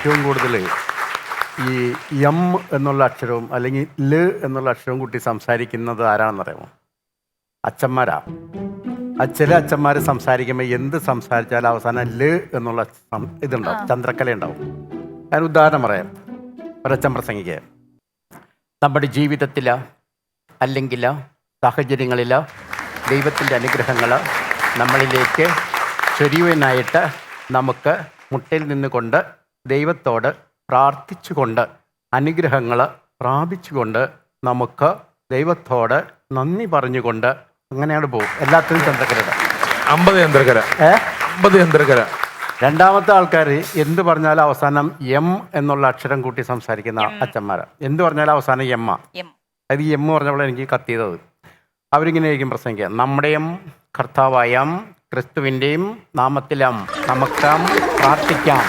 ഏറ്റവും കൂടുതൽ ഈ എം എന്നുള്ള അക്ഷരവും അല്ലെങ്കിൽ ല് എന്നുള്ള അക്ഷരവും കൂട്ടി സംസാരിക്കുന്നത് ആരാണെന്നറിയാമോ? അച്ഛന്മാരാ. ചില അച്ഛന്മാർ സംസാരിക്കുമ്പോൾ എന്ത് സംസാരിച്ചാലും അവസാനം ല് എന്നുള്ള ഇതുണ്ടാവും, ചന്ദ്രക്കല ഉണ്ടാവും. ഞാൻ ഉദാഹരണം പറയാം. ഒരച്ഛൻ പ്രസംഗിക്കുക, നമ്മുടെ ജീവിതത്തിൽ അല്ലെങ്കിൽ സാഹചര്യങ്ങളിൽ ദൈവത്തിൻ്റെ അനുഗ്രഹങ്ങൾ നമ്മളിലേക്ക് ചൊരിയുവാനായിട്ട് നമുക്ക് മുട്ടയിൽ നിന്നുകൊണ്ട് ദൈവത്തോട് പ്രാർത്ഥിച്ചുകൊണ്ട് അനുഗ്രഹങ്ങൾ പ്രാപിച്ചുകൊണ്ട് നമുക്ക് ദൈവത്തോട് നന്ദി പറഞ്ഞുകൊണ്ട് അങ്ങനെയാണ് പോകും. എല്ലാത്തിനും ചന്ദ്രക്കരയുടെ 50 ചന്ദ്രക്കര 50 ചന്ദ്രക്കര. രണ്ടാമത്തെ ആൾക്കാർ എന്ത് പറഞ്ഞാലും അവസാനം എം എന്നുള്ള അക്ഷരം കൂട്ടി സംസാരിക്കുന്ന അച്ഛന്മാർ. എന്ത് പറഞ്ഞാലും അവസാനം എമ്മ. അത് എം പറഞ്ഞപ്പോൾ എനിക്ക് കത്തിയതത്. അവരിങ്ങനെയായിരിക്കും പ്രസംഗിക്കുക. നമ്മുടെയും കർത്താവായ ക്രിസ്തുവിൻ്റെയും നാമത്തിലും നമുക്ക് പ്രാർത്ഥിക്കാം.